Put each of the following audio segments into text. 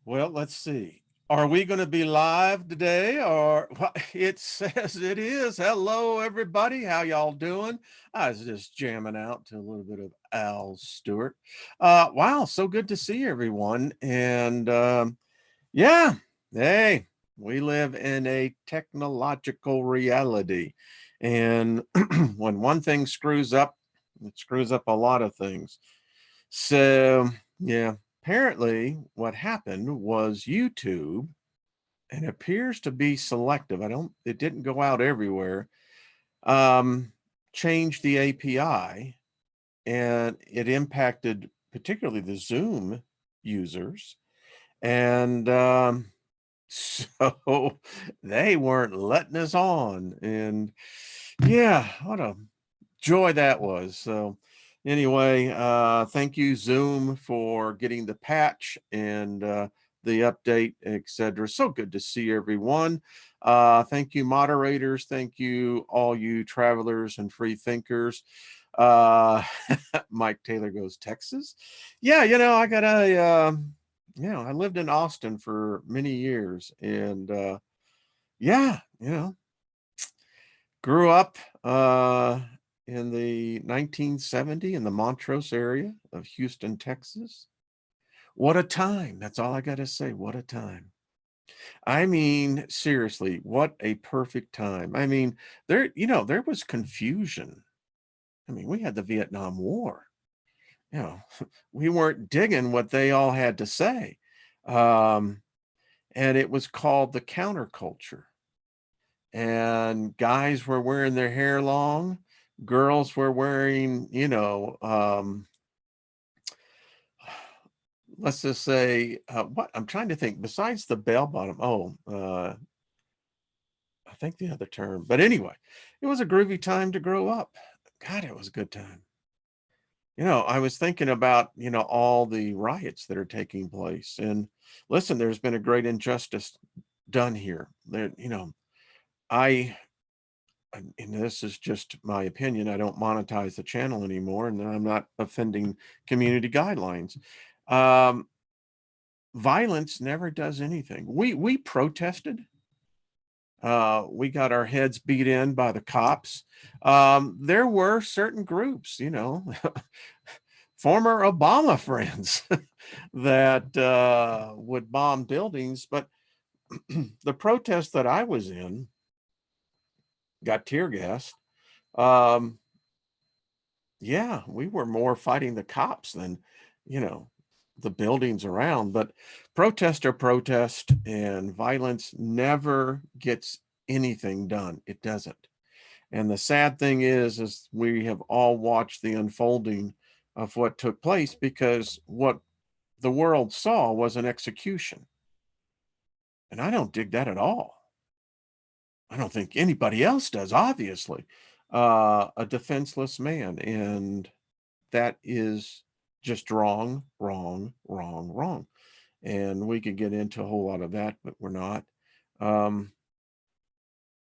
Well, let's see. Are we going to be live today or well, it says it is. Hello everybody. How y'all doing? I was just jamming out to a little bit of Al Stewart. Wow, so good to see everyone. And yeah, hey, we live in a technological reality. And when one thing screws up, it screws up a lot of things. So, yeah, apparently what happened was YouTube, and it appears to be selective. It didn't go out everywhere, um, changed the API and it impacted particularly the Zoom users. And so they weren't letting us on. And yeah, what a joy that was. So anyway, thank you Zoom for getting the patch and the update, etc. So good to see everyone. Thank you moderators. Thank you all you travelers and free thinkers. Uh, Mike Taylor goes Texas. Yeah, I got I lived in Austin for many years and yeah, grew up in the 1970 in the Montrose area of Houston, Texas. What a time. That's all I got to say. What a time. I mean, seriously, what a perfect time. I mean, there was confusion. I mean, we had the Vietnam War. You know, we weren't digging what they all had to say. Um, and it was called the counterculture. And guys were wearing their hair long, girls were wearing, let's just say, what I'm trying to think besides the bell bottom. I think the other term, but anyway, it was a groovy time to grow up. God, it was a good time. I was thinking about, all the riots that are taking place. And listen, there's been a great injustice done here. I and this is just my opinion, I don't monetize the channel anymore, and I'm not offending community guidelines. Um, Violence never does anything. We protested. We got our heads beat in by the cops. There were certain groups, former Obama friends that would bomb buildings, but the protest that I was in got tear gassed. Um, Yeah, we were more fighting the cops than, you know, the buildings around, but protest or protest and violence never gets anything done. It doesn't. And the sad thing is we have all watched the unfolding of what took place because what the world saw was an execution. And I don't dig that at all. I don't think anybody else does, obviously. A defenseless man. And that is just wrong, wrong, wrong, wrong. And we could get into a whole lot of that, but we're not. Um,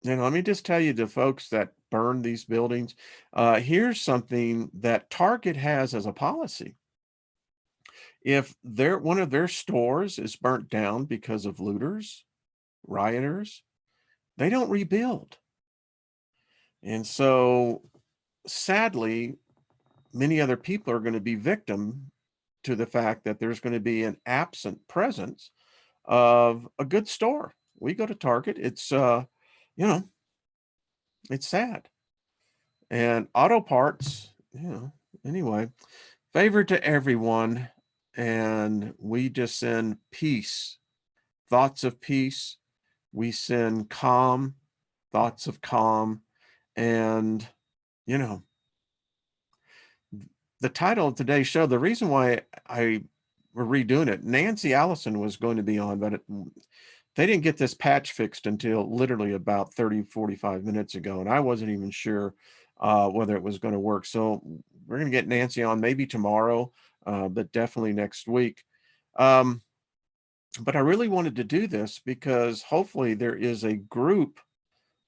let me just tell you the folks that burn these buildings. Here's something that Target has as a policy. If one of their stores is burnt down because of looters, rioters, they don't rebuild. And so sadly, many other people are going to be victim to the fact that there's going to be an absent presence of a good store. We go to Target, you know, it's sad. And auto parts, anyway, favor to everyone. And we just send peace, thoughts of peace. We send calm, thoughts of calm. And, you know, the title of today's show, the reason why we're redoing it, Nancy Allison was going to be on, but they didn't get this patch fixed until literally about 30, 45 minutes ago. And I wasn't even sure whether it was going to work. So we're going to get Nancy on maybe tomorrow, but definitely next week. But I really wanted to do this because hopefully there is a group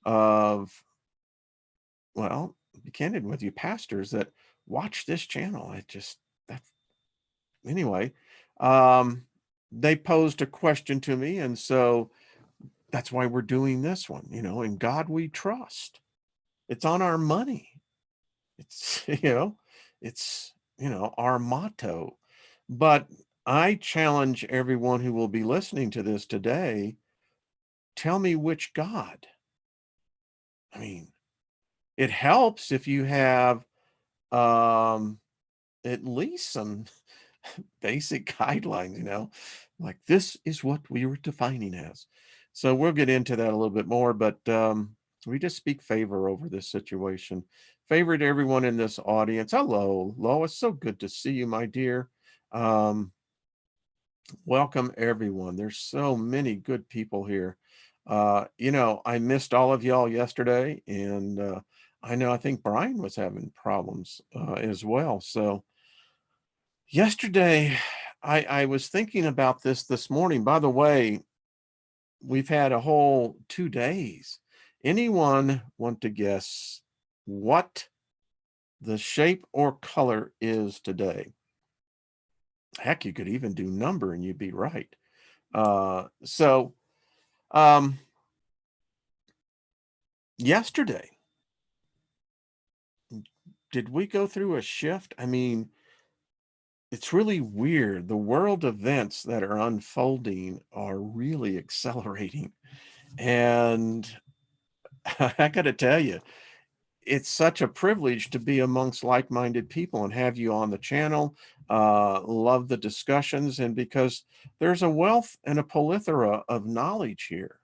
of, well, be candid with you, pastors that watch this channel. That's anyway. Um, they posed a question to me, and so that's why we're doing this one. In God we trust. It's on our money. It's, it's, our motto. But I challenge everyone who will be listening to this today, tell me which God. I mean, it helps if you have um at least some basic guidelines, like this is what we were defining as. So we'll get into that a little bit more, but we just speak favor over this situation. Favor to everyone in this audience. Hello, Lois. So good to see you, my dear. Um, Welcome everyone. There's so many good people here. I missed all of y'all yesterday, and I think Brian was having problems as well. So yesterday, I was thinking about this morning. By the way, we've had a whole 2 days. Anyone want to guess what the shape or color is today? Heck, you could even do number and you'd be right. So um, yesterday, did we go through a shift? I mean, it's really weird. The world events that are unfolding are really accelerating. And I got to tell you, it's such a privilege to be amongst like-minded people and have you on the channel. Love the discussions, and because there's a wealth and a plethora of knowledge here.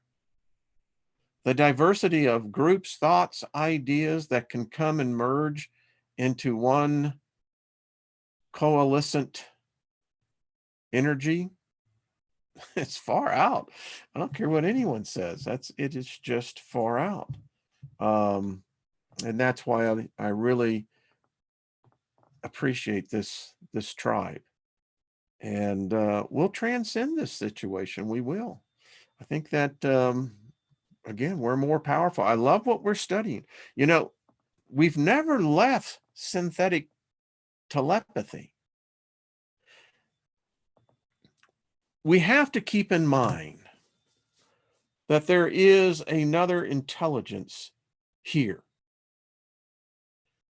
The diversity of groups, thoughts, ideas that can come and merge into one coalescent energy, it's far out. I don't care what anyone says. It is just far out. And that's why I really appreciate this tribe. And we'll transcend this situation. We will. I think that again, we're more powerful. I love what we're studying. We've never left synthetic telepathy. We have to keep in mind that there is another intelligence here.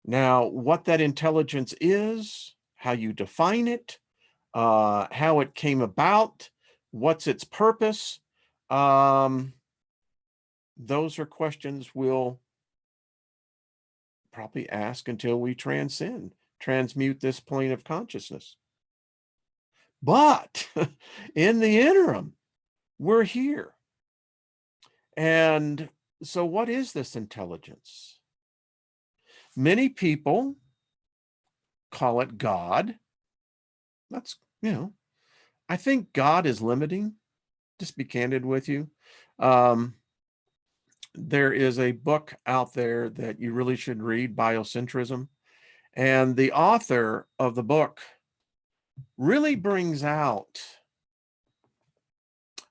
Now, what that intelligence is, how you define it, how it came about, what's its purpose, those are questions we'll probably ask until we transmute this plane of consciousness. But in the interim, we're here. And so what is this intelligence? Many people call it God. That's, I think God is limiting. Just be candid with you. There is a book out there that you really should read, Biocentrism. And the author of the book really brings out,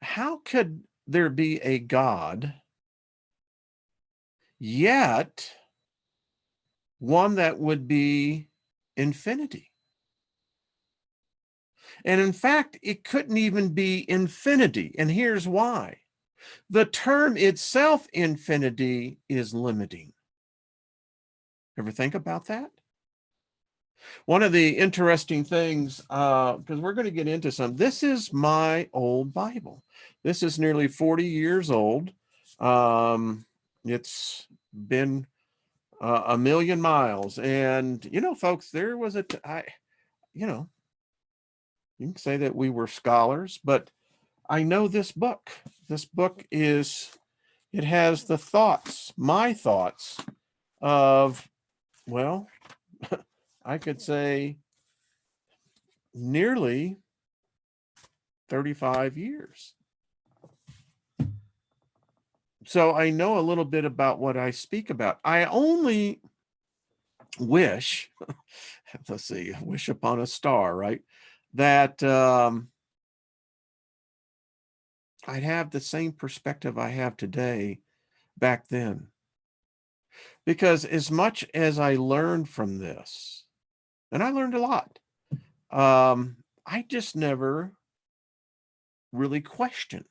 how could there be a God, yet one that would be infinity? And in fact, it couldn't even be infinity. And here's why. The term itself, infinity, is limiting. Ever think about that? One of the interesting things, because we're going to get into some, this is my old Bible. This is nearly 40 years old. It's been a million miles. And, folks, there was you can say that we were scholars, but I know this book. This book it has the thoughts, my thoughts of, well, I could say nearly 35 years. So I know a little bit about what I speak about. I only wish, let's see, wish upon a star, right? That I'd have the same perspective I have today back then. Because as much as I learned from this, and I learned a lot, I just never really question.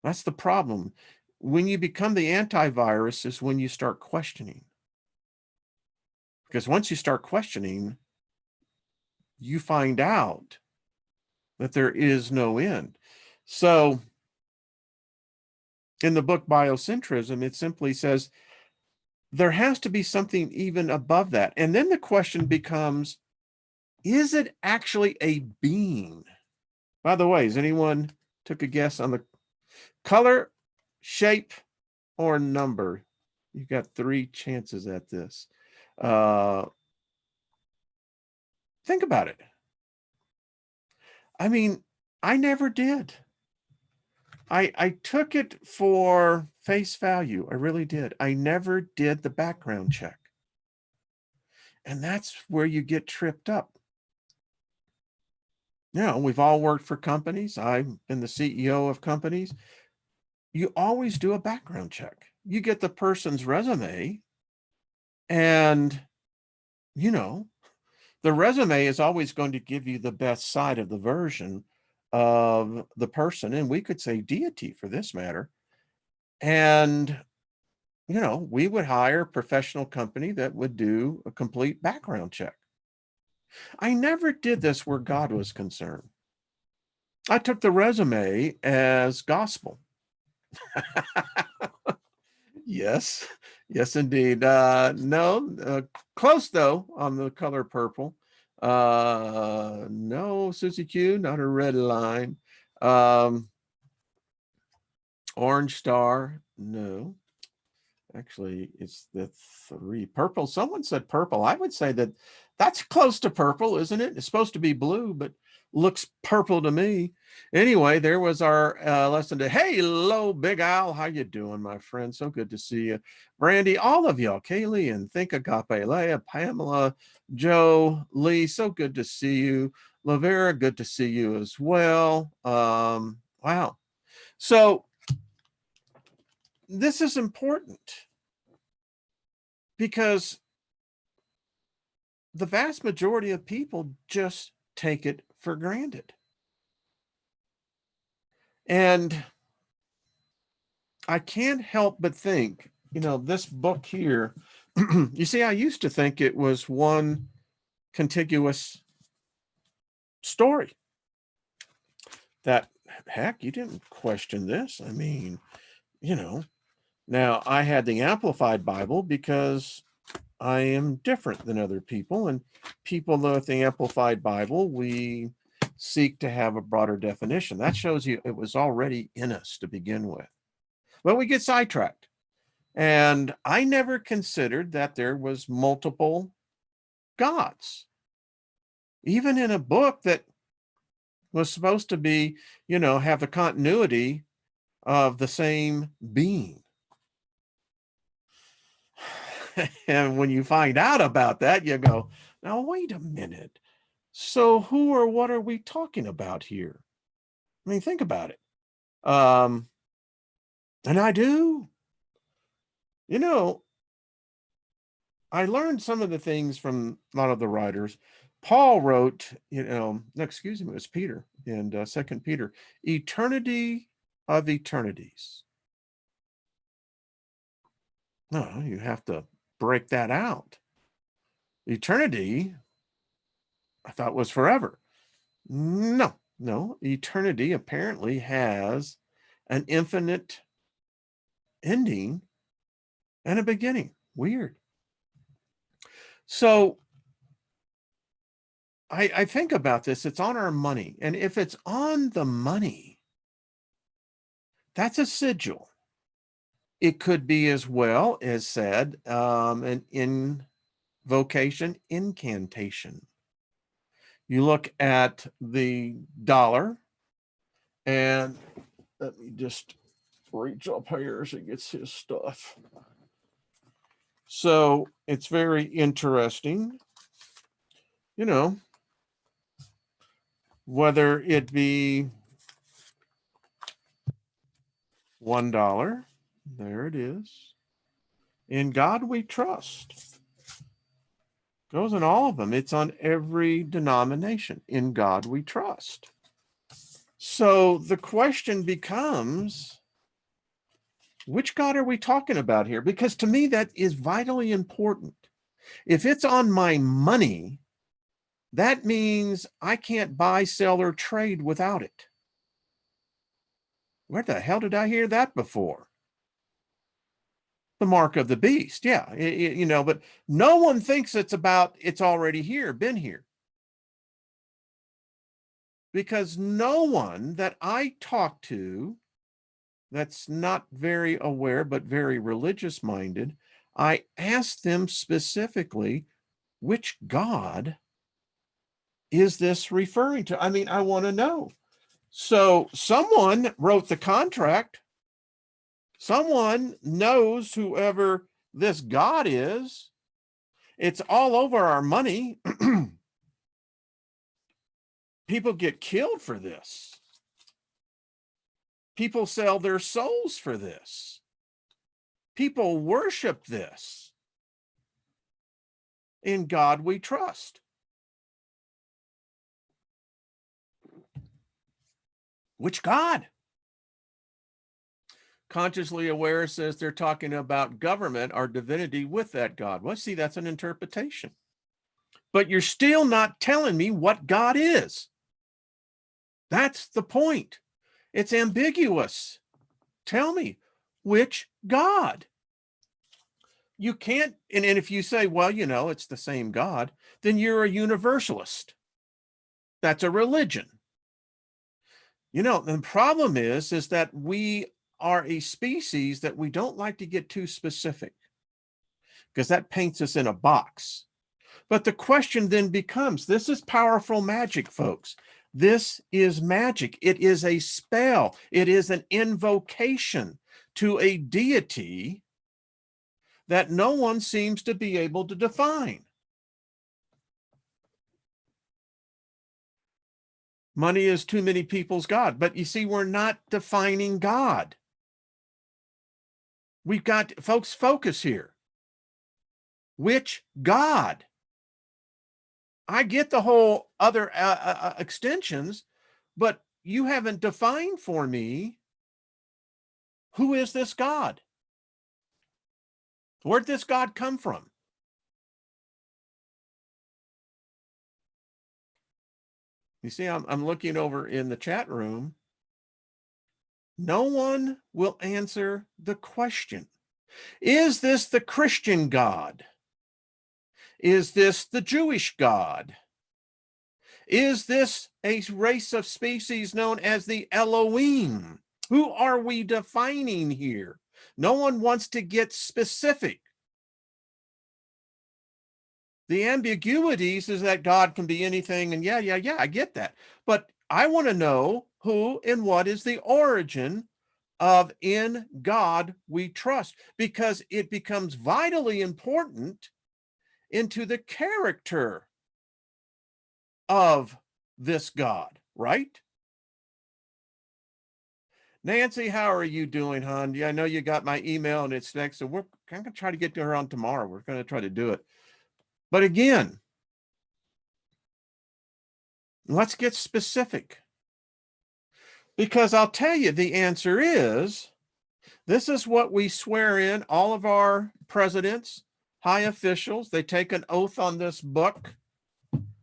That's the problem. When you become the antivirus is when you start questioning. Because once you start questioning, you find out that there is no end. So in the book Biocentrism, it simply says there has to be something even above that. And then the question becomes, is it actually a being? By the way, has anyone took a guess on the color, shape, or number? You've got 3 chances at this. Think about it. I mean, I never did. I took it for face value. I really did. I never did the background check. And that's where you get tripped up. You know, we've all worked for companies. I've been the CEO of companies. You always do a background check. You get the person's resume, and, you know, the resume is always going to give you the best side of the version of the person. And we could say deity for this matter. And, you know, we would hire a professional company that would do a complete background check. I never did this where God was concerned. I took the resume as gospel. Yes, yes, indeed. No, close though on the color purple. No, Susie Q, not a red line. Orange star, no. Actually, it's the 3. Purple, someone said purple. I would say that that's close to purple, isn't it? It's supposed to be blue, but looks purple to me. Anyway, there was our lesson to, hey, hello, Big Al. How you doing, my friend? So good to see you. Brandy, all of y'all, Kaylee and Think Agape, Leah, Pamela, Joe, Lee, so good to see you. Lavera, good to see you as well. Wow. So this is important because the vast majority of people just take it for granted. And I can't help but think, you know, this book here, you see, I used to think it was one contiguous story. That, heck, you didn't question this. I mean, you know, now I had the Amplified Bible because I am different than other people, and people with the Amplified Bible, we seek to have a broader definition. That shows you it was already in us to begin with. But we get sidetracked. And I never considered that there was multiple gods. Even in a book that was supposed to be, you know, have the continuity of the same being. And when you find out about that, you go, now, wait a minute. So who or what are we talking about here? I mean, think about it. And I do. You know, I learned some of the things from a lot of the writers. Paul wrote, you know, no, excuse me, it was Peter in 2 Peter, eternity of eternities. No, you have to break that out. Eternity, I thought was forever. No, no, eternity apparently has an infinite ending and a beginning. Weird. So I think about this, it's on our money. And if it's on the money, that's a sigil. It could be as well as said an invocation, incantation. You look at the dollar, and let me just reach up here as he gets his stuff. So it's very interesting, you know, whether it be $1, there it is. In God we trust. Goes in all of them. It's on every denomination. In God we trust. So the question becomes, which God are we talking about here? Because to me, that is vitally important. If it's on my money, that means I can't buy, sell, or trade without it. Where the hell did I hear that before? The mark of the beast. Yeah, but no one thinks it's already here, been here. Because no one that I talk to that's not very aware but very religious minded, I ask them specifically, which God is this referring to? I mean, I want to know. So someone wrote the contract. Someone knows whoever this God is. It's all over our money. People get killed for this. People sell their souls for this. People worship this. In God we trust. Which God? Consciously aware says they're talking about government or divinity with that God. Well, see, that's an interpretation. But you're still not telling me what God is. That's the point. It's ambiguous. Tell me, which God? You can't, and if you say, well, it's the same God, then you're a universalist. That's a religion. The problem is that we are a species that we don't like to get too specific because that paints us in a box. But the question then becomes, this is powerful magic, folks. This is magic. It is a spell. It is an invocation to a deity that no one seems to be able to define. Money is too many people's God. But you see, we're not defining God. We've got, folks, focus here. Which God? I get the whole other extensions, but you haven't defined for me, who is this God? Where'd this God come from? You see, I'm looking over in the chat room. No one will answer the question. Is this the Christian God? Is this the Jewish God? Is this a race of species known as the Elohim? Who are we defining here? No one wants to get specific. The ambiguities is that God can be anything, and yeah, I get that. But I want to know who and what is the origin of in God we trust, because it becomes vitally important into the character of this God, right? Nancy, how are you doing, hon? Yeah, I know you got my email and it's next, so we're going to try to get to her on tomorrow. We're going to try to do it. But again, let's get specific. Because I'll tell you, the answer is, this is what we swear in, all of our presidents, high officials, they take an oath on this book.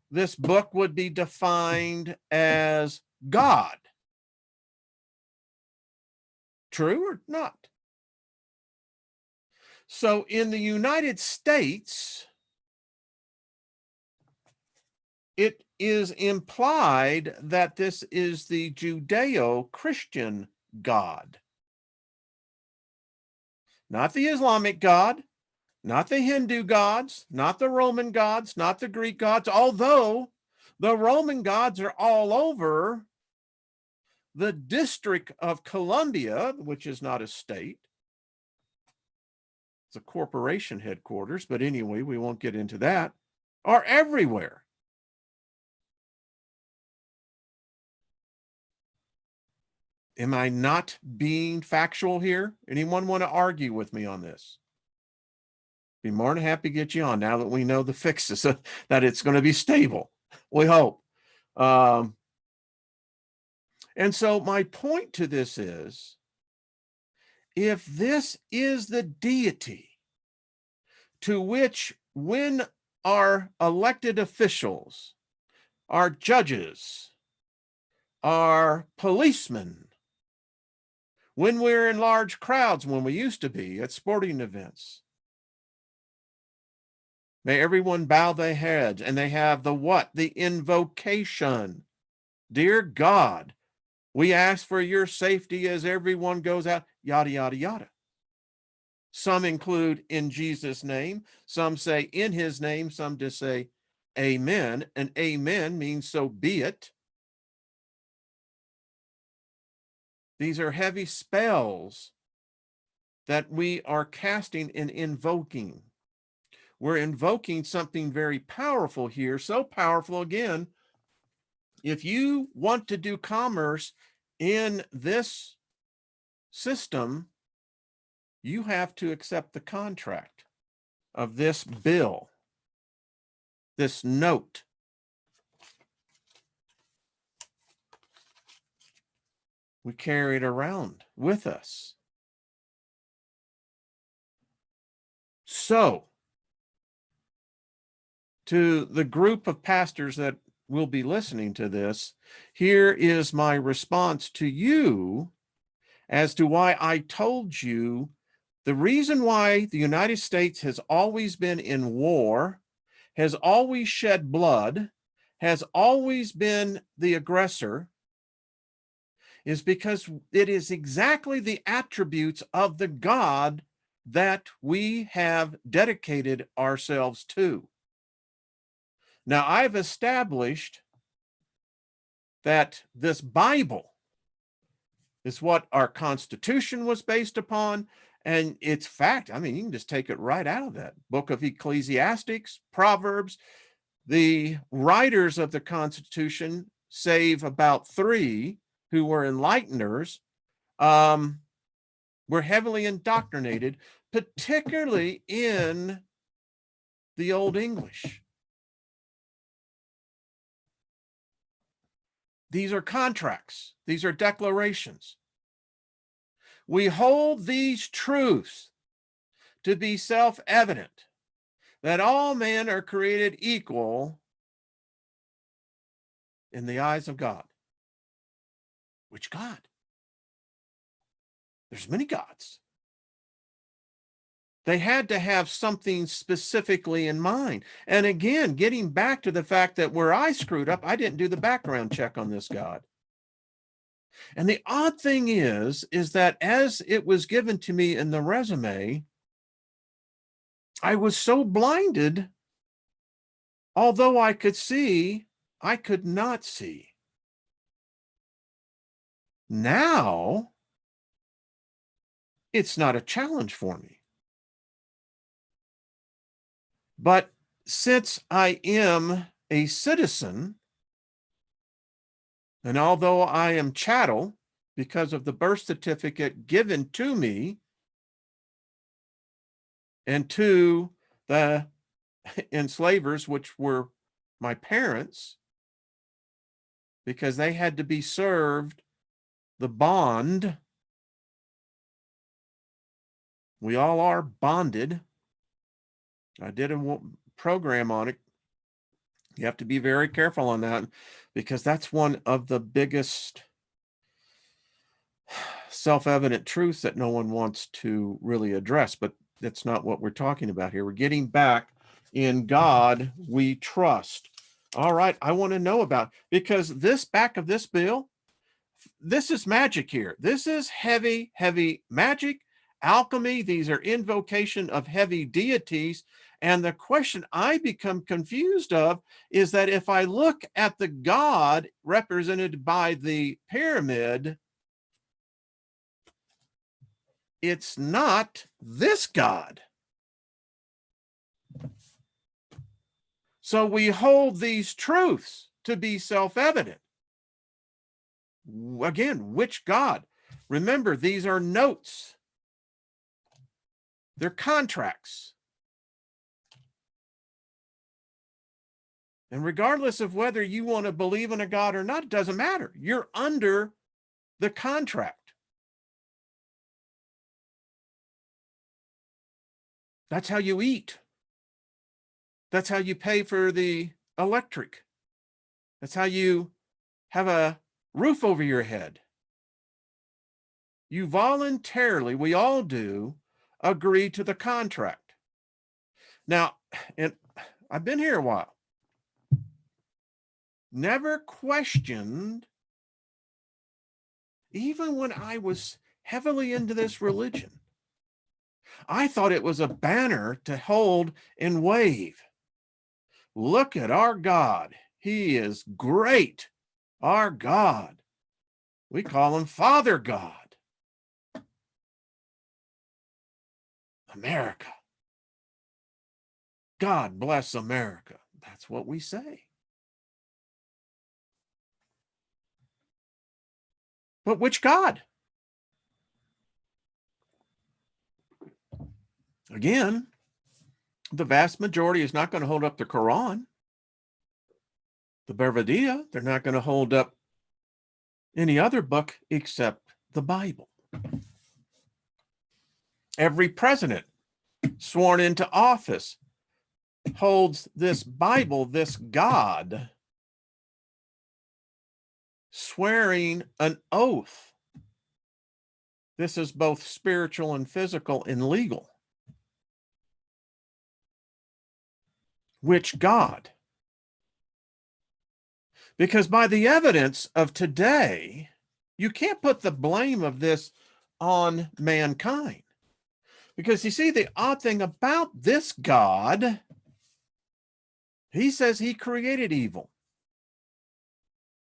This book would be defined as God. True or not? So in the United States, it is implied that this is the Judeo-Christian God. Not the Islamic God, not the Hindu gods, not the Roman gods, not the Greek gods, although the Roman gods are all over the District of Columbia, which is not a state. It's a corporation headquarters, but anyway, we won't get into that, are everywhere. Am I not being factual here? Anyone want to argue with me on this? Be more than happy to get you on now that we know the fixes, that it's going to be stable. We hope. And so my point to this is, if this is the deity to which, when our elected officials, our judges, our policemen, when we're in large crowds, when we used to be at sporting events, may everyone bow their heads, and they have the what? The invocation. Dear God, we ask for your safety as everyone goes out, yada, yada, yada. Some include in Jesus' name, some say in his name, some just say amen, and amen means so be it. These are heavy spells that we are casting and invoking. We're invoking something very powerful here, so powerful again. If you want to do commerce in this system, you have to accept the contract of this bill, this note. We carry it around with us. So, to the group of pastors that will be listening to this, here is my response to you as to why I told you the reason why the United States has always been in war, has always shed blood, has always been the aggressor, is because it is exactly the attributes of the God that we have dedicated ourselves to. Now, I've established that this Bible is what our Constitution was based upon, and it's fact. I mean, you can just take it right out of that book of Ecclesiastics, Proverbs. The writers of the Constitution, save about 3 who were enlighteners, were heavily indoctrinated, particularly in the Old English. These are contracts. These are declarations. We hold these truths to be self-evident, that all men are created equal in the eyes of God. Which God? There's many gods. They had to have something specifically in mind. And again, getting back to the fact that where I screwed up, I didn't do the background check on this God. And the odd thing is that as it was given to me in the resume, I was so blinded, although I could see, I could not see. Now, it's not a challenge for me. But since I am a citizen, and although I am chattel because of the birth certificate given to me and to the enslavers, which were my parents, because they had to be served the bond. We all are bonded. I did a program on it. You have to be very careful on that, because that's one of the biggest self-evident truths that no one wants to really address, but that's not what we're talking about here. We're getting back in God we trust. All right, I want to know about, because this back of this bill, this is magic here. This is heavy, heavy magic, alchemy. These are invocation of heavy deities. And the question I become confused of is that if I look at the God represented by the pyramid, it's not this God. So we hold these truths to be self-evident. Again, which God? Remember, these are notes. They're contracts. And regardless of whether you want to believe in a God or not, it doesn't matter. You're under the contract. That's how you eat. That's how you pay for the electric. That's how you have a roof over your head. You voluntarily, we all do, agree to the contract. Now, and I've been here a while, never questioned, even when I was heavily into this religion. I thought it was a banner to hold and wave. Look at our God. He is great. Our God. We call him Father God. America. God bless America. That's what we say. But which God? Again, the vast majority is not going to hold up the Quran. The Bhagavad-gita, they're not going to hold up any other book except the Bible. Every president sworn into office holds this Bible, this God, swearing an oath. This is both spiritual and physical and legal. Which God? Because by the evidence of today, you can't put the blame of this on mankind. Because you see, the odd thing about this God, he says he created evil.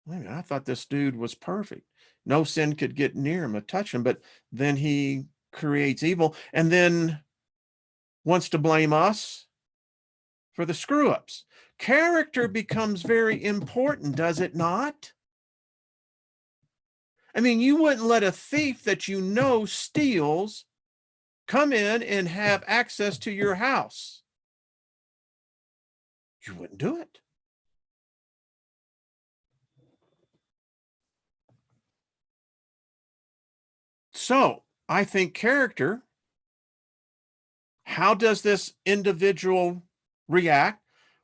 I mean, I thought this dude was perfect. No sin could get near him or touch him, but then he creates evil and then wants to blame us for the screw-ups. Character becomes very important, does it not? I mean, you wouldn't let a thief that you know steals come in and have access to your house. You wouldn't do it. So I think character, how does this individual react?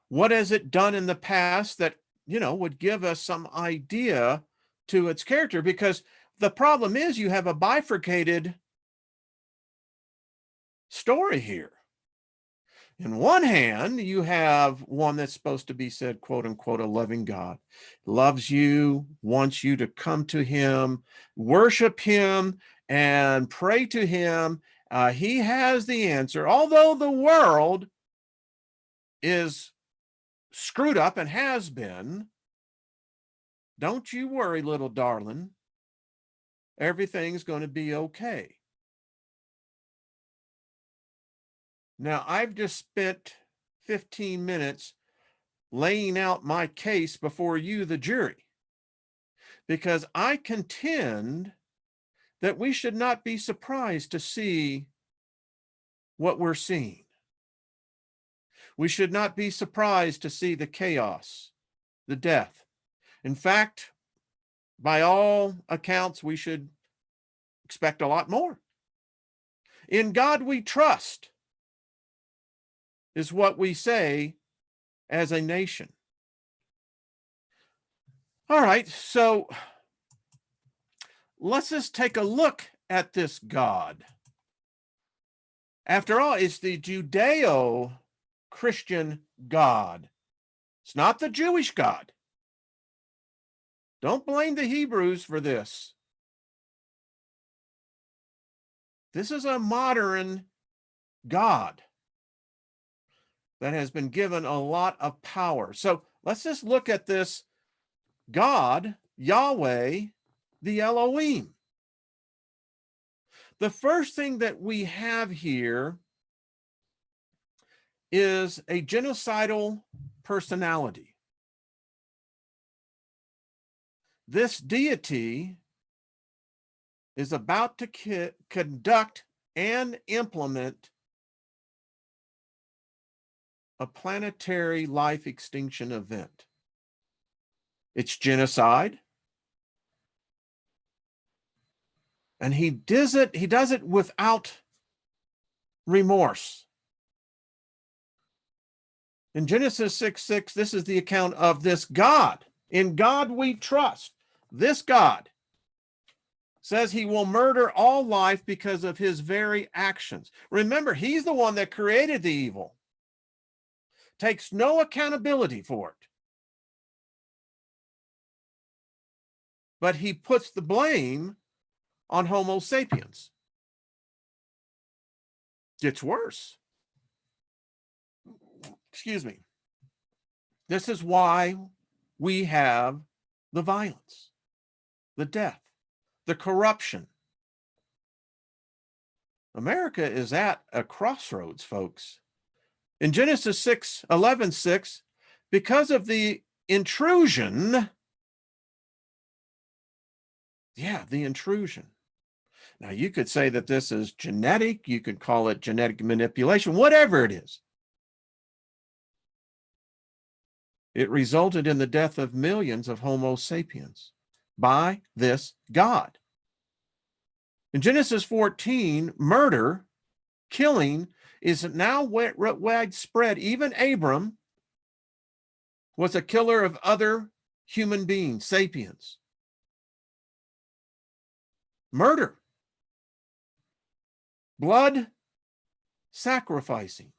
What has it done in the past that, would give us some idea to its character? Because the problem is you have a bifurcated story here. In one hand, you have one that's supposed to be said, quote unquote, a loving God, loves you, wants you to come to him, worship him, and pray to him. He has the answer, although the world is screwed up and has been. Don't you worry, little darling. Everything's going to be okay. Now, I've just spent 15 minutes laying out my case before you, the jury, because I contend that we should not be surprised to see what we're seeing. We should not be surprised to see the chaos, the death. In fact, by all accounts, we should expect a lot more. In God we trust is what we say as a nation. All right, so let's just take a look at this God. After all, it's the Judeo-Christian God. It's not the Jewish God. Don't blame the Hebrews for this. This is a modern God that has been given a lot of power. So let's just look at this God, Yahweh, the Elohim. The first thing that we have here is a genocidal personality. This deity is about to conduct and implement a planetary life extinction event. It's genocide. And he does it without remorse. In Genesis 6:6, this is the account of this God. In God we trust. This God says he will murder all life because of his very actions. Remember, he's the one that created the evil, takes no accountability for it. But he puts the blame on Homo sapiens. Gets worse. Excuse me. This is why we have the violence, the death, the corruption. America is at a crossroads, folks. In Genesis 6:11, because of the intrusion, the intrusion. Now, you could say that this is genetic. You could call it genetic manipulation, whatever it is. It resulted in the death of millions of Homo sapiens by this God. In Genesis 14, murder, killing, is now widespread. Even Abram was a killer of other human beings, sapiens. Murder, blood sacrificing,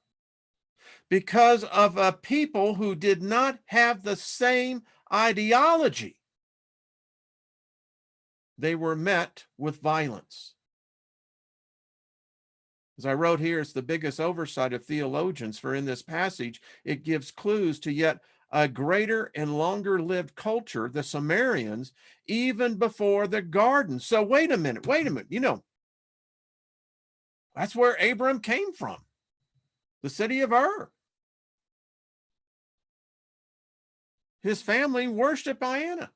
because of a people who did not have the same ideology. They were met with violence. As I wrote here, it's the biggest oversight of theologians, for in this passage, it gives clues to yet a greater and longer lived culture, the Sumerians, even before the garden. So wait a minute. That's where Abram came from, the city of Ur. His family worshiped Diana,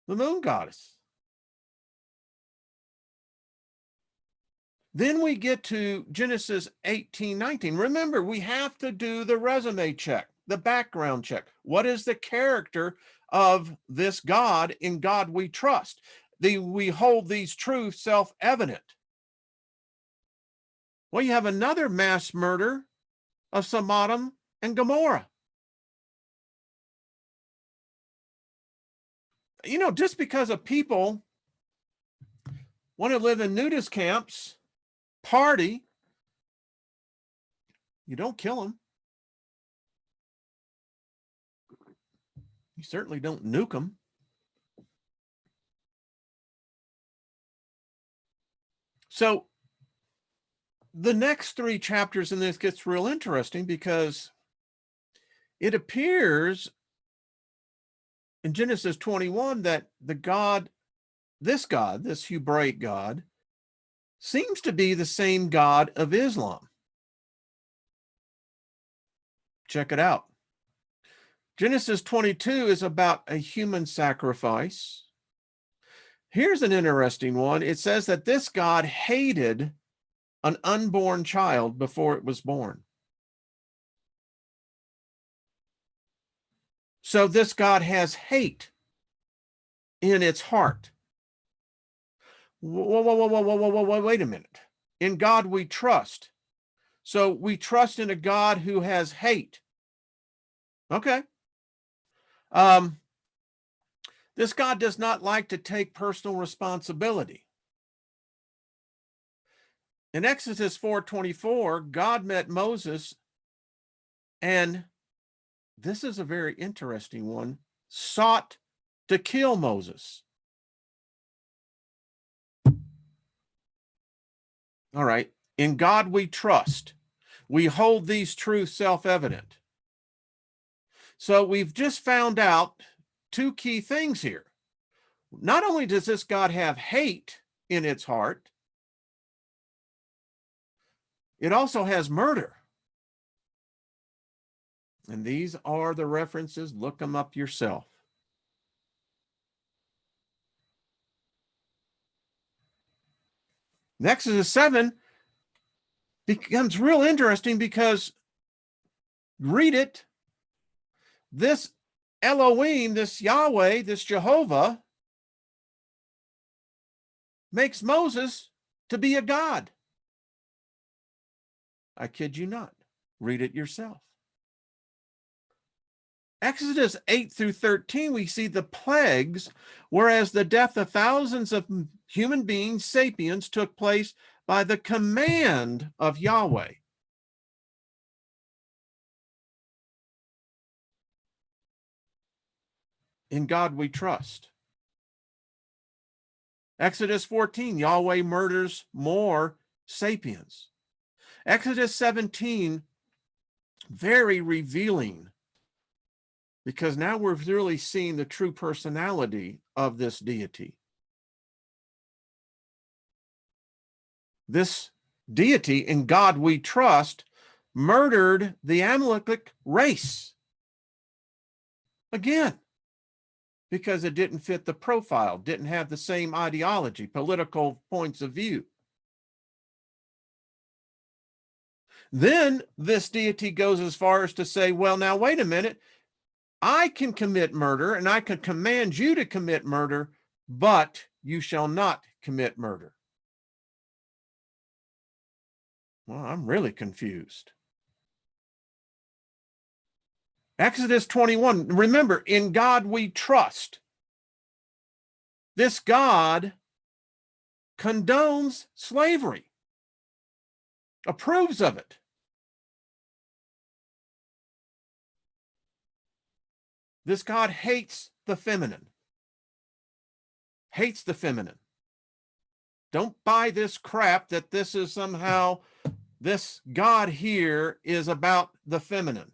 the moon goddess. Then we get to Genesis 18:19. Remember, we have to do the resume check, the background check. What is the character of this God? In God we trust. We hold these truths self-evident. Well, you have another mass murder of Sodom and Gomorrah. Just because of people want to live in nudist camps, party, you don't kill them. You certainly don't nuke them. So the next 3 chapters in this gets real interesting, because it appears in Genesis 21 that this Hebraic God, seems to be the same God of Islam. Check it out. Genesis 22 is about a human sacrifice. Here's an interesting one. It says that this God hated an unborn child before it was born. So this God has hate in its heart. Whoa, wait a minute. In God we trust. So we trust in a God who has hate. Okay. This God does not like to take personal responsibility. In Exodus 4:24, God met Moses, and this is a very interesting one, sought to kill Moses. All right. In God we trust. We hold these truths self-evident. So we've just found out 2 key things here. Not only does this God have hate in its heart, it also has murder. And these are the references. Look them up yourself. Exodus 7 becomes real interesting, because read it. This Elohim, this Yahweh, this Jehovah, makes Moses to be a god. I kid you not. Read it yourself. Exodus 8 through 13, we see the plagues, whereas the death of thousands of human beings, sapiens, took place by the command of Yahweh. In God we trust. Exodus 14, Yahweh murders more sapiens. Exodus 17, very revealing, because now we're really seeing the true personality of this deity. This deity, in God we trust, murdered the Amalekite race. Again, because it didn't fit the profile, didn't have the same ideology, political points of view. Then this deity goes as far as to say, well, now wait a minute, I can commit murder and I can command you to commit murder, but you shall not commit murder. Well, I'm really confused. Exodus 21, remember, in God we trust. This God condones slavery, approves of it. This God hates the feminine. Hates the feminine. Don't buy this crap that this is somehow, this God here is about the feminine.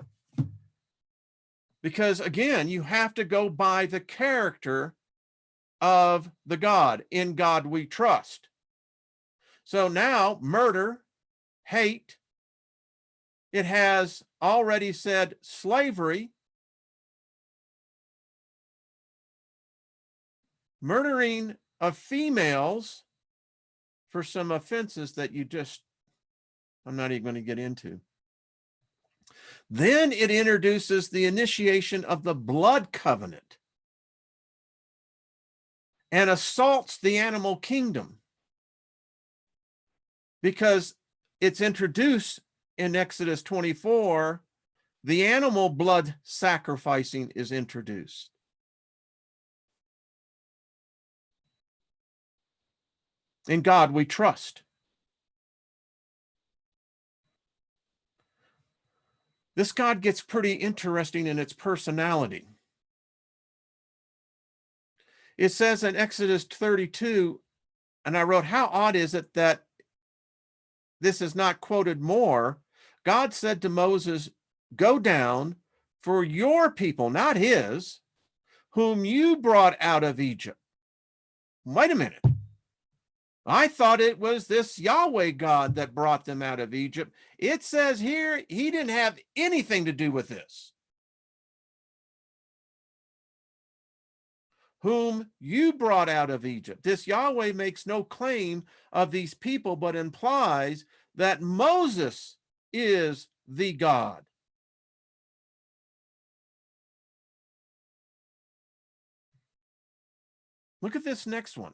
Because again, you have to go by the character of the God. In God we trust. So now murder, hate, it has already said slavery, murdering of females for some offenses that I'm not even going to get into. Then it introduces the initiation of the blood covenant and assaults the animal kingdom, because it's introduced in Exodus 24, the animal blood sacrificing is introduced. In God we trust. This God gets pretty interesting in its personality. It says in Exodus 32, and I wrote, how odd is it that this is not quoted more? God said to Moses, go down, for your people, not his, whom you brought out of Egypt. Wait a minute. I thought it was this Yahweh God that brought them out of Egypt. It says here he didn't have anything to do with this. Whom you brought out of Egypt. This Yahweh makes no claim of these people, but implies that Moses is the God. Look at this next one.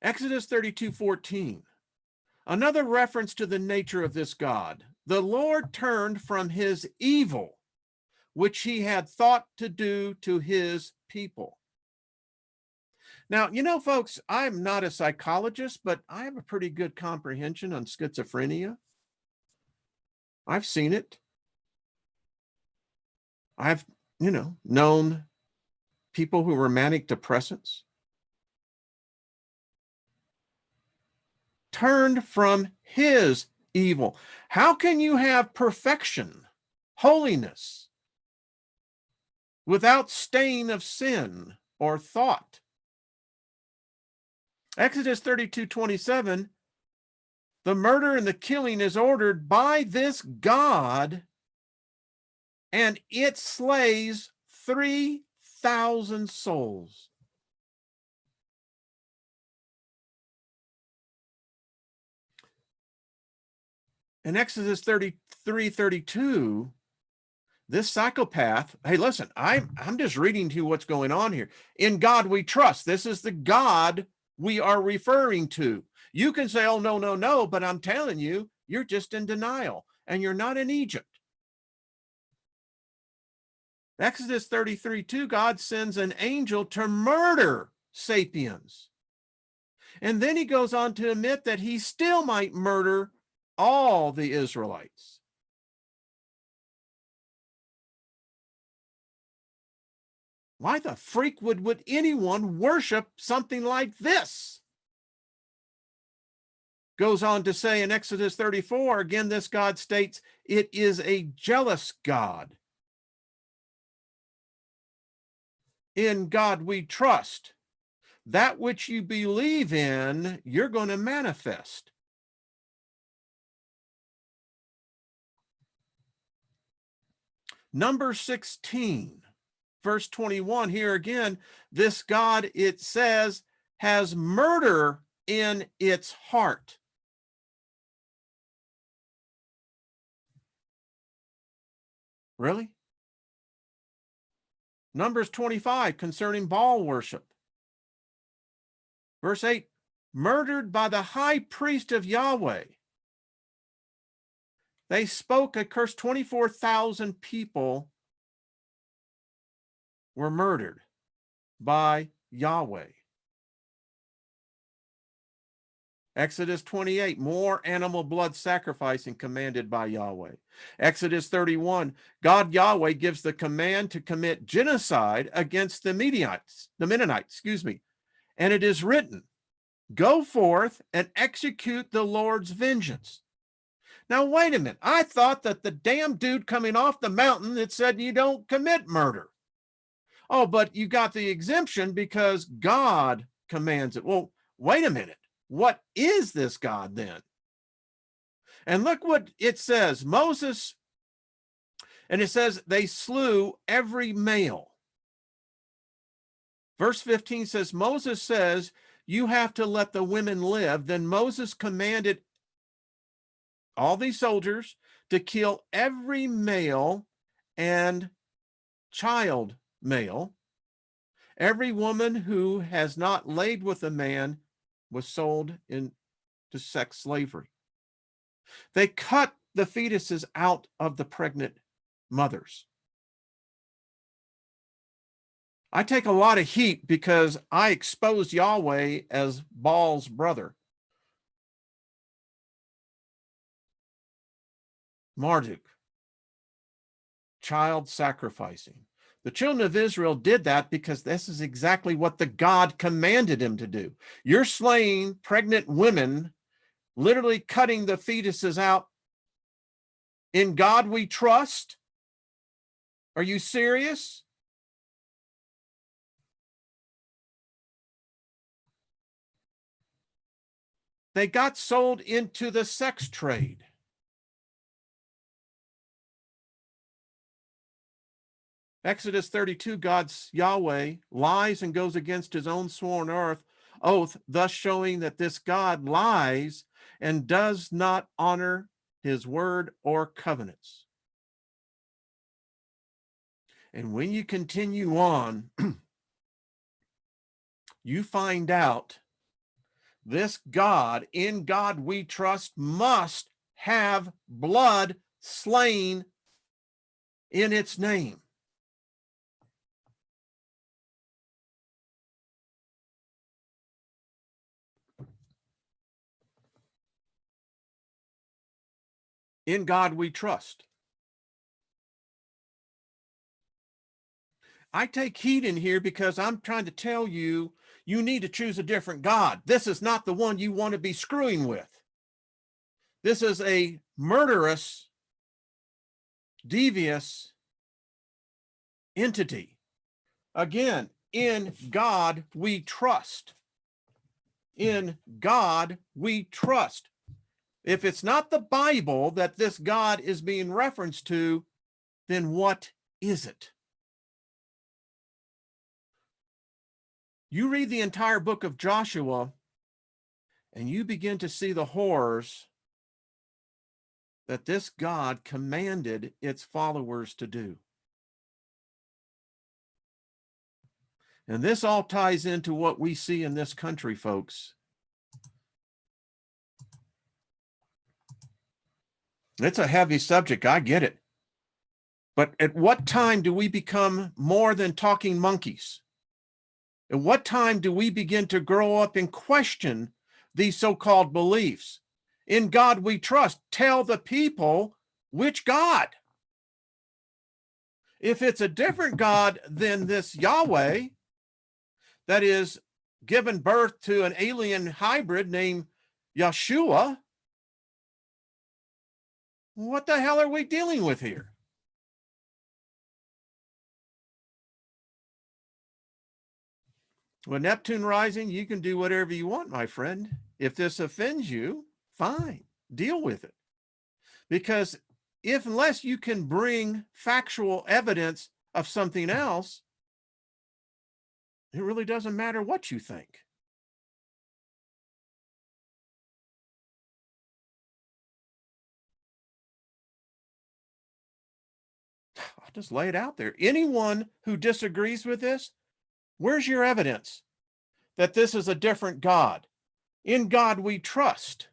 Exodus 32:14. Another reference to the nature of this God. The Lord turned from his evil, which he had thought to do to his people. Now, you know, folks, I'm not a psychologist, but I have a pretty good comprehension on schizophrenia. I've seen it. I've, known people who were manic depressants. Turned from his evil. How can you have perfection, holiness, without stain of sin or thought? Exodus 32:27, the murder and the killing is ordered by this God, and it slays 3,000 souls. In Exodus 33:32, this psychopath, hey, listen, I'm just reading to you what's going on here. In God we trust. This is the God we are referring to. You can say, oh, no, no, no, but I'm telling you, you're just in denial and you're not in Egypt. Exodus 33:2, God sends an angel to murder Sapiens. And then he goes on to admit that he still might murder all the Israelites. Why the freak would anyone worship something like this? Goes on to say in Exodus 34, again, this God states, it is a jealous God. In God we trust. That which you believe in, you're going to manifest. Number 16, verse 21, here again, this God, it says, has murder in its heart. Really? Numbers 25, concerning Baal worship. Verse 8, murdered by the high priest of Yahweh. They spoke a curse. 24,000 people were murdered by Yahweh. Exodus 28, more animal blood sacrificing commanded by Yahweh. Exodus 31, God Yahweh gives the command to commit genocide against the Mennonites, and it is written, go forth and execute the Lord's vengeance. Now, wait a minute. I thought that the damn dude coming off the mountain that said you don't commit murder. Oh, but you got the exemption because God commands it. Well, wait a minute. What is this God then? And look what it says. Moses, and it says they slew every male. Verse 15 says, Moses says, you have to let the women live. Then Moses commanded all these soldiers to kill every male and child male. Every woman who has not laid with a man was sold into sex slavery. They cut the fetuses out of the pregnant mothers. I take a lot of heat because I exposed Yahweh as Baal's brother, Marduk, child sacrificing. The children of Israel did that because this is exactly what the God commanded him to do. You're slaying pregnant women, literally cutting the fetuses out. In God we trust? Are you serious? They got sold into the sex trade. Exodus 32, God's Yahweh lies and goes against his own sworn oath, thus showing that this God lies and does not honor his word or covenants. And when you continue on, you find out this God, in God we trust, must have blood slain in its name. In God we trust. I take heat in here because I'm trying to tell you, you need to choose a different God. This is not the one you want to be screwing with. This is a murderous, devious entity. Again, in God we trust. In God we trust. If it's not the Bible that this God is being referenced to, then what is it? You read the entire book of Joshua, and you begin to see the horrors that this God commanded its followers to do. And this all ties into what we see in this country, folks. It's a heavy subject, I get it. But at what time do we become more than talking monkeys? At what time do we begin to grow up and question these so-called beliefs? In God we trust. Tell the people which God. If it's a different God than this Yahweh that is given birth to an alien hybrid named Yeshua, what the hell are we dealing with here? With Neptune rising, you can do whatever you want, my friend. If this offends you, fine, deal with it. Because unless you can bring factual evidence of something else, it really doesn't matter what you think. I'll just lay it out there. Anyone who disagrees with this, where's your evidence that this is a different God? In God we trust.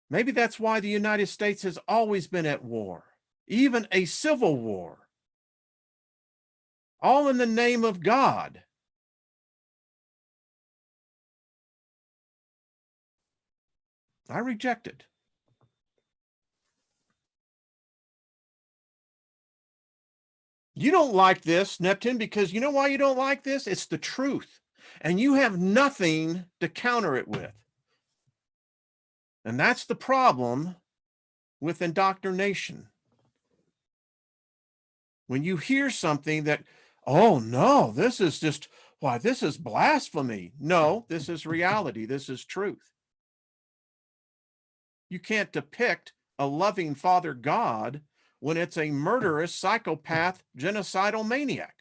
Maybe that's why the United States has always been at war, even a civil war, all in the name of God. I reject it. You don't like this, Neptune, because you know why you don't like this? It's the truth. And you have nothing to counter it with. And that's the problem with indoctrination. When you hear something that, oh no, this is just, why, this is blasphemy. No, this is reality. This is truth. You can't depict a loving Father God when it's a murderous, psychopath, genocidal maniac.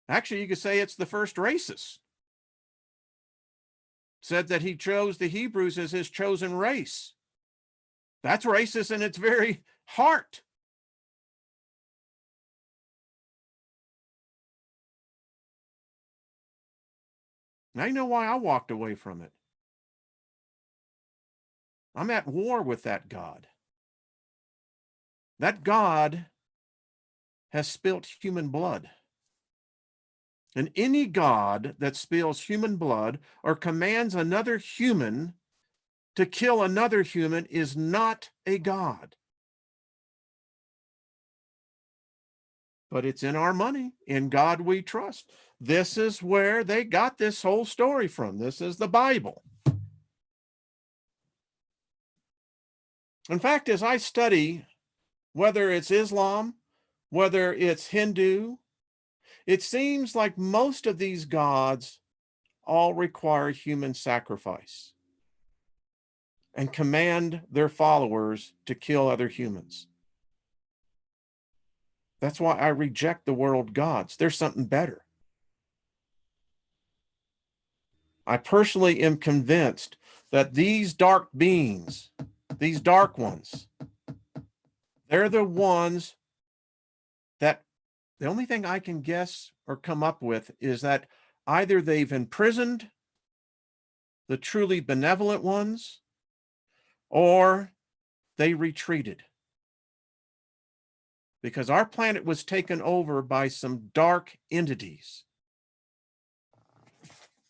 Actually, you could say it's the first racist. Said that he chose the Hebrews as his chosen race. That's racist in its very heart. Now you know why I walked away from it. I'm at war with that God. That God has spilt human blood. And any God that spills human blood or commands another human to kill another human is not a God. But it's in our money. In God we trust. This is where they got this whole story from. This is the Bible. In fact, as I study, whether it's Islam, whether it's Hindu, it seems like most of these gods all require human sacrifice and command their followers to kill other humans. That's why I reject the world gods. There's something better. I personally am convinced that these dark beings, these dark ones, they're the ones that the only thing I can guess or come up with is that either they've imprisoned the truly benevolent ones or they retreated. Because our planet was taken over by some dark entities.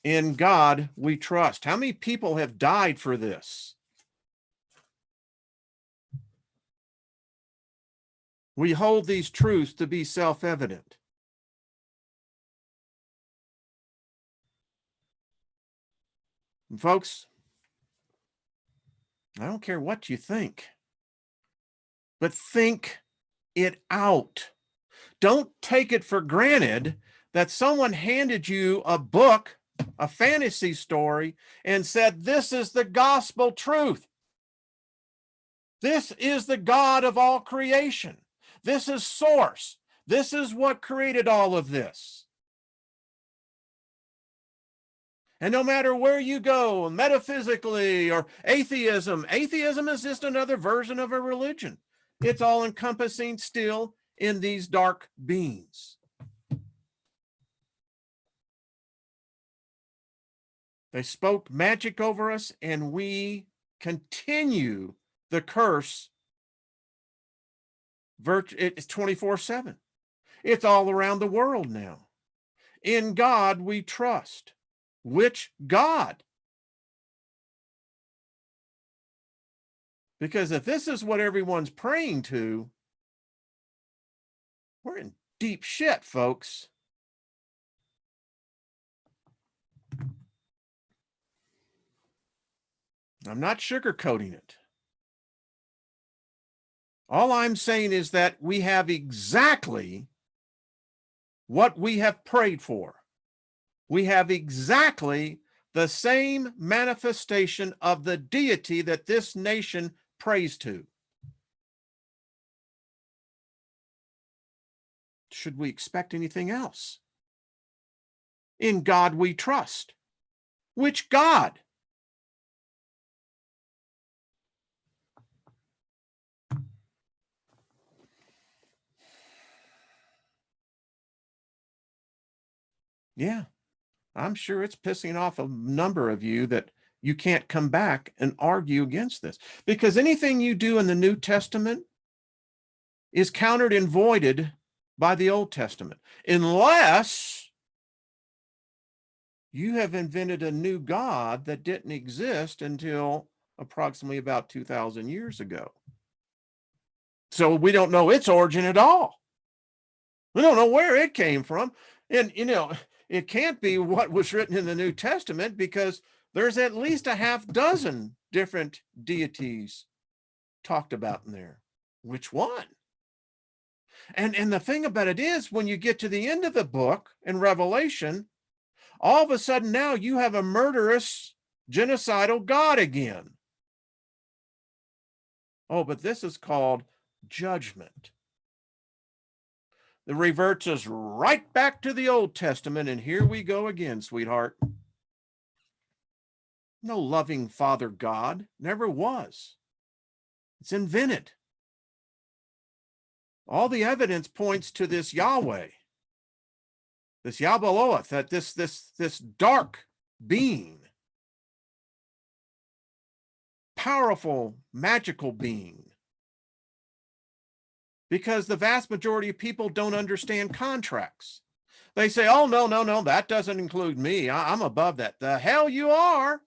In God we trust. How many people have died for this? We hold these truths to be self-evident. And folks, I don't care what you think, but think it out. Don't take it for granted that someone handed you a book, a fantasy story, and said, this is the gospel truth. This is the God of all creation. This is source. This is what created all of this. And no matter where you go, metaphysically or atheism is just another version of a religion. It's all encompassing still in these dark beings. They spoke magic over us, and we continue the curse. It's 24/7. It's all around the world now. In God we trust. Which God? Because if this is what everyone's praying to, we're in deep shit, folks. I'm not sugarcoating it. All I'm saying is that we have exactly what we have prayed for. We have exactly the same manifestation of the deity that this nation prays to. Should we expect anything else? In God we trust. Which God? Yeah, I'm sure it's pissing off a number of you that you can't come back and argue against this, because anything you do in the New Testament is countered and voided by the Old Testament, unless you have invented a new God that didn't exist until approximately about 2,000 years ago. So we don't know its origin at all. We don't know where it came from. And, it can't be what was written in the New Testament, because there's at least a half dozen different deities talked about in there. Which one? And the thing about it is, when you get to the end of the book in Revelation, all of a sudden now you have a murderous, genocidal God again. Oh, but this is called judgment. It reverts us right back to the Old Testament, and here we go again, sweetheart. No loving Father God, never was. It's invented. All the evidence points to this Yahweh, this Yahweh, that this dark being, powerful, magical being. Because the vast majority of people don't understand contracts. They say, oh, no, that doesn't include me. I'm above that. The hell you are.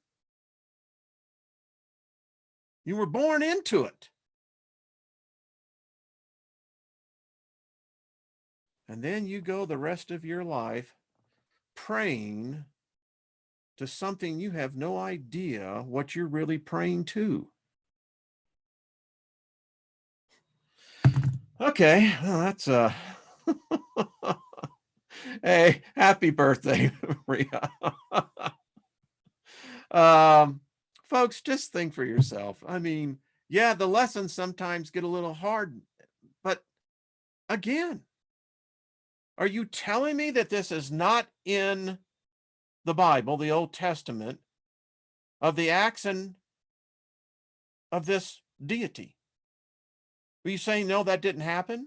You were born into it. And then you go the rest of your life praying to something you have no idea what you're really praying to. Okay, well, that's hey, happy birthday, Maria. Folks, just think for yourself. I mean, yeah, the lessons sometimes get a little hard, but again, are you telling me that this is not in the Bible, the Old Testament, of the acts and of this deity? Are you saying, no, that didn't happen?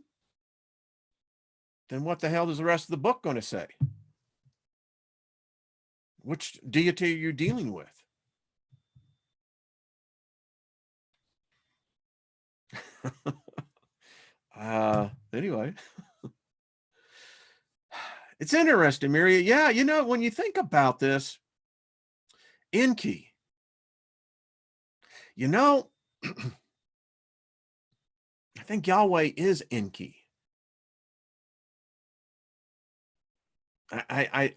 Then what the hell is the rest of the book going to say? Which deity are you dealing with? Anyway, it's interesting, Mary. Yeah, when you think about this, Enki, I think Yahweh is Enki. I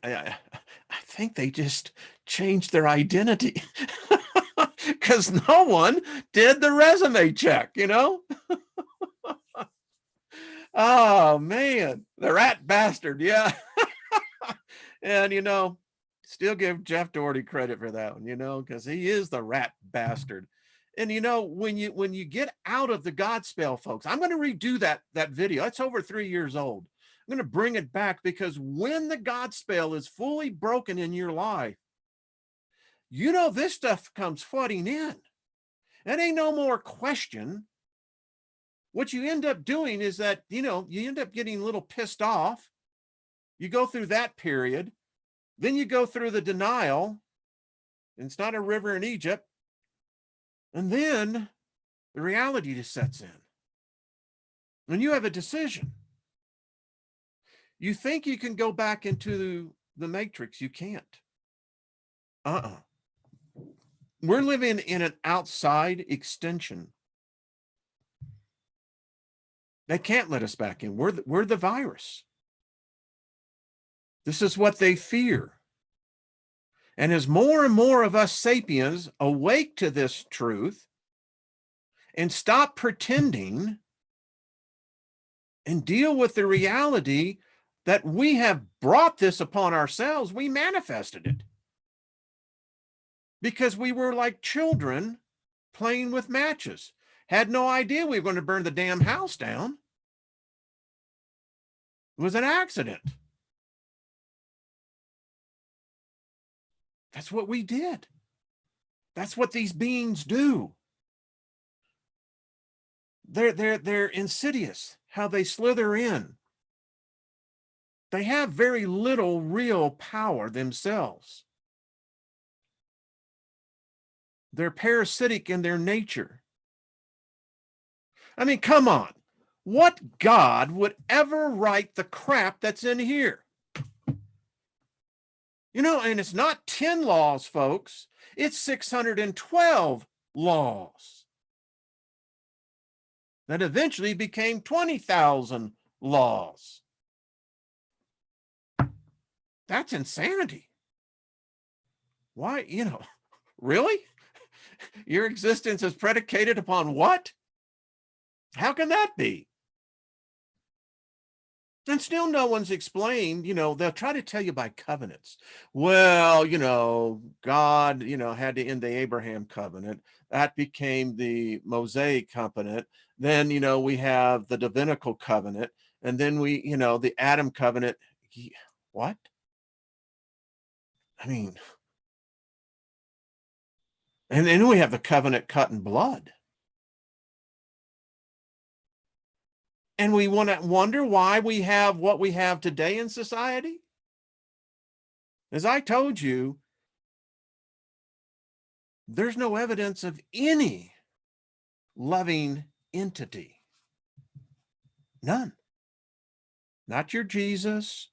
think they just changed their identity because no one did the resume check, Oh man, the rat bastard, yeah. And still give Jeff Doherty credit for that one, because he is the rat bastard. And when you get out of the God spell, folks, I'm going to redo that video. It's over 3 years old. I'm going to bring it back, because when the God spell is fully broken in your life, this stuff comes flooding in. It ain't no more question what you end up doing is that, you end up getting a little pissed off. You go through that period. Then you go through the denial. And it's not a river in Egypt. And then the reality just sets in. And you have a decision. You think you can go back into the matrix. You can't. We're living in an outside extension. They can't let us back in. We're the virus. This is what they fear. And as more and more of us sapiens awake to this truth and stop pretending and deal with the reality that we have brought this upon ourselves, we manifested it. Because we were like children playing with matches. Had no idea we were going to burn the damn house down. It was an accident. That's what we did. That's what these beings do. They're insidious, how they slither in. They have very little real power themselves. They're parasitic in their nature. I mean, come on. What God would ever write the crap that's in here? And it's not 10 laws, folks. It's 612 laws that eventually became 20,000 laws. That's insanity. Why, really? Your existence is predicated upon what? How can that be? And still no one's explained, they'll try to tell you by covenants. Well, God, had to end the Abraham covenant. That became the Mosaic covenant. Then, we have the Divinical covenant. And then the Adam covenant. What? I mean, and then we have the covenant cut in blood. And we want to wonder why we have what we have today in society. As I told you, there's no evidence of any loving entity. None. Not your Jesus,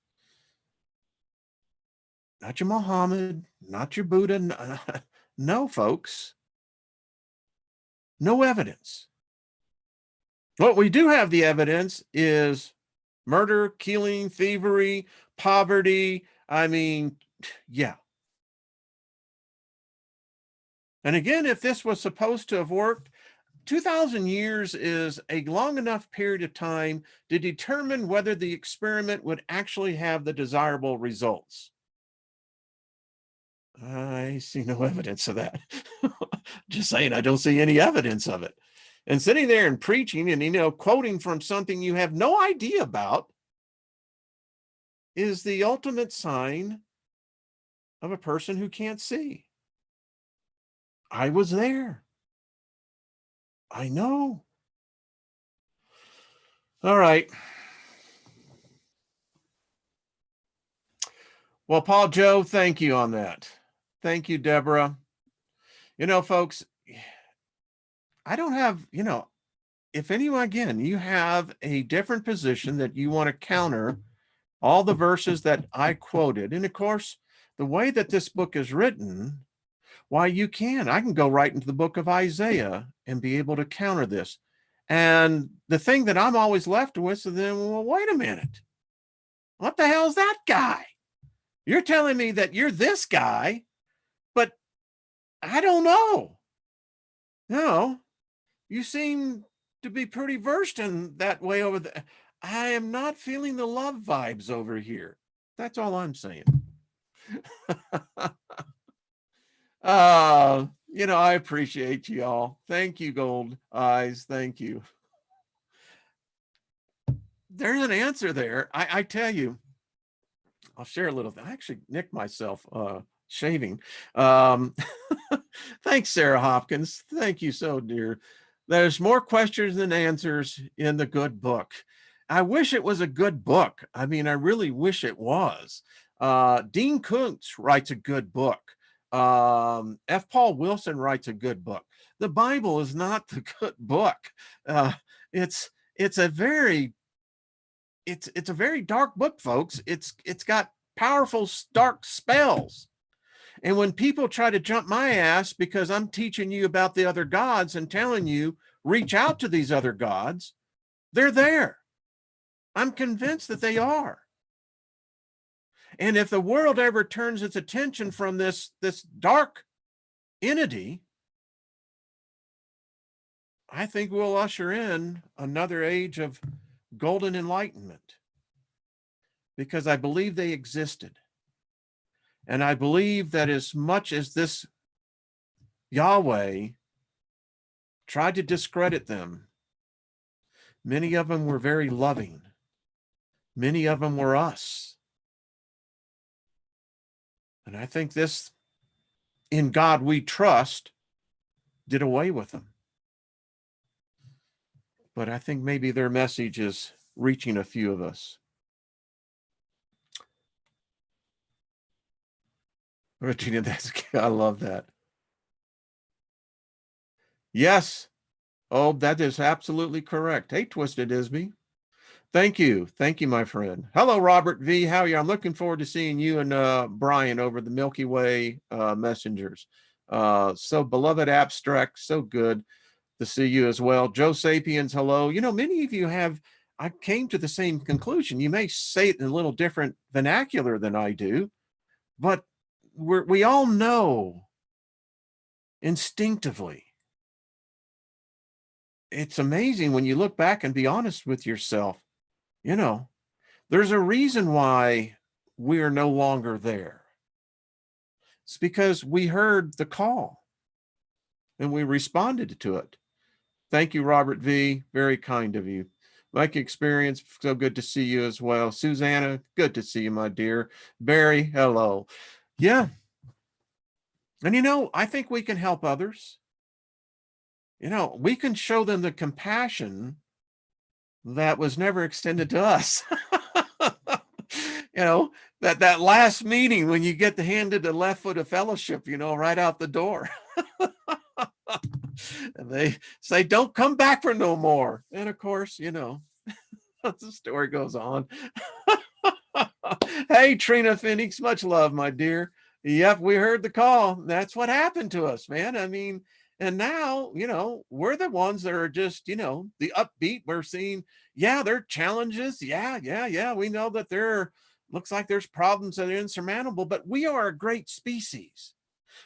not your Muhammad, not your Buddha. No, folks. No evidence. What we do have the evidence is murder, killing, thievery, poverty. I mean, yeah. And again, if this was supposed to have worked, 2,000 years is a long enough period of time to determine whether the experiment would actually have the desirable results. I see no evidence of that. Just saying, I don't see any evidence of it. And sitting there and preaching and, quoting from something you have no idea about is the ultimate sign of a person who can't see. I was there. I know. All right. Well, Paul Joe, thank you on that. Thank you, Deborah. Folks, I don't have, if anyone, again, you have a different position that you want to counter all the verses that I quoted. And of course, the way that this book is written, why I can go right into the book of Isaiah and be able to counter this. And the thing that I'm always left with is then, well, wait a minute. What the hell is that guy? You're telling me that you're this guy, but I don't know. No, you seem to be pretty versed in that way over there. I am not feeling the love vibes over here. That's all I'm saying. I appreciate you all. Thank you, Gold Eyes. Thank you. There's an answer there. I tell you, I'll share a little. I actually nicked myself shaving. Thanks, Sarah Hopkins. Thank you so, dear. There's more questions than answers in the good book. I wish it was a good book. I mean, I really wish it was. Dean Koontz writes a good book. F. Paul Wilson writes a good book. The Bible is not the good book. Uh, it's a very dark book, folks. It's got powerful dark spells. And when people try to jump my ass because I'm teaching you about the other gods and telling you, reach out to these other gods, they're there. I'm convinced that they are. And if the world ever turns its attention from this dark entity, I think we'll usher in another age of golden enlightenment, because I believe they existed. And I believe that as much as this Yahweh tried to discredit them, many of them were very loving. Many of them were us. And I think this, in God we trust, did away with them. But I think maybe their message is reaching a few of us. Regina, I love that. Yes. Oh, that is absolutely correct. Hey, Twisted Isby. Thank you. Thank you, my friend. Hello, Robert V. How are you? I'm looking forward to seeing you and Brian over the Milky Way messengers. So beloved abstract, so good to see you as well. Joe Sapiens, hello. You know, many of you I came to the same conclusion. You may say it in a little different vernacular than I do, but we all know instinctively. It's amazing when you look back and be honest with yourself. You know, there's a reason why we are no longer there. It's because we heard the call and we responded to it. Thank you, Robert V. Very kind of you. Mike Experience, so good to see you as well. Susanna, good to see you, my dear. Barry, hello. Yeah. And you know, I think we can help others. You know, we can show them the compassion that was never extended to us. You know, that last meeting when you get handed the left foot of fellowship, you know, right out the door. And they say, don't come back for no more. And of course, you know, the story goes on. Hey, Trina Phoenix, much love, my dear. Yep, we heard the call. That's what happened to us, man. I mean, and now, you know, we're the ones that are just, you know, the upbeat. We're seeing, yeah, there are challenges. Yeah. We know that looks like there's problems that are insurmountable, but we are a great species.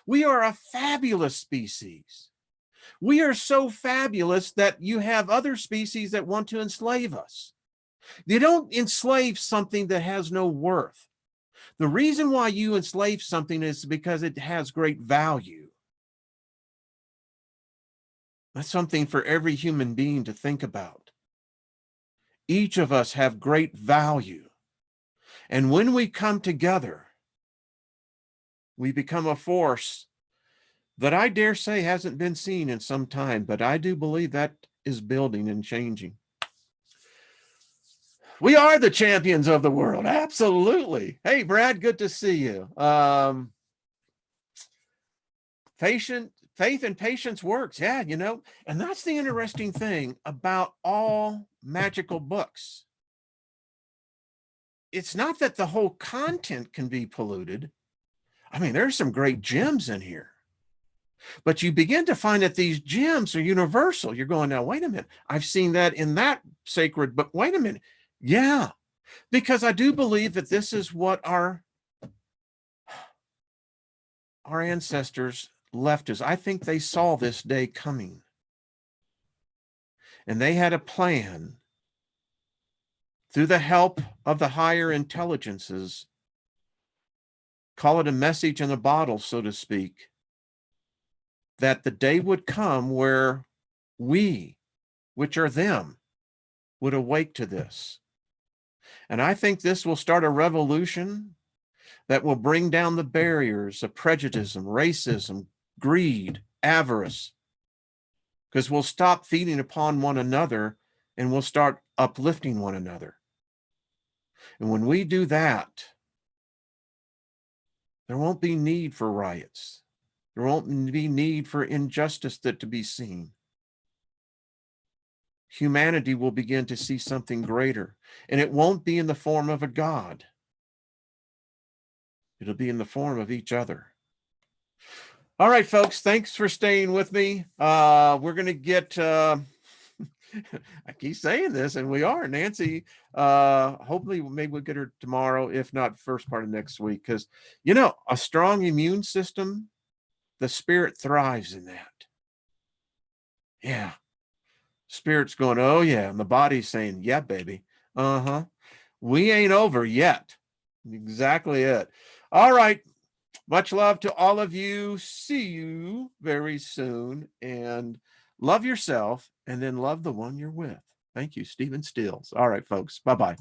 We are a fabulous species. We are so fabulous that you have other species that want to enslave us. They don't enslave something that has no worth. The reason why you enslave something is because it has great value. That's something for every human being to think about. Each of us have great value. And when we come together, we become a force that I dare say hasn't been seen in some time, but I do believe that is building and changing. We are the champions of the world. Absolutely. Hey, Brad, good to see you. Faith and patience works. Yeah, you know, and that's the interesting thing about all magical books. It's not that the whole content can be polluted. I mean, there's some great gems in here. But you begin to find that these gems are universal. You're going, now, wait a minute. I've seen that in that sacred book. Wait a minute. Yeah, because I do believe that this is what our ancestors left us. I think they saw this day coming. And they had a plan through the help of the higher intelligences, call it a message in a bottle, so to speak, that the day would come where we, which are them, would awake to this. And I think this will start a revolution that will bring down the barriers of prejudice, racism, greed, avarice, because we'll stop feeding upon one another and we'll start uplifting one another. And when we do that, there won't be need for riots. There won't be need for injustice to be seen. Humanity will begin to see something greater, and it won't be in the form of a God. It'll be in the form of each other. All right, folks, thanks for staying with me. We're going to get, I keep saying this, and we are, Nancy. Hopefully, maybe we'll get her tomorrow, if not first part of next week, because, you know, a strong immune system, the spirit thrives in that. Yeah. Spirit's going, oh, yeah. And the body's saying, yeah, baby. Uh-huh. We ain't over yet. Exactly it. All right. Much love to all of you. See you very soon. And love yourself and then love the one you're with. Thank you, Stephen Stills. All right, folks. Bye-bye.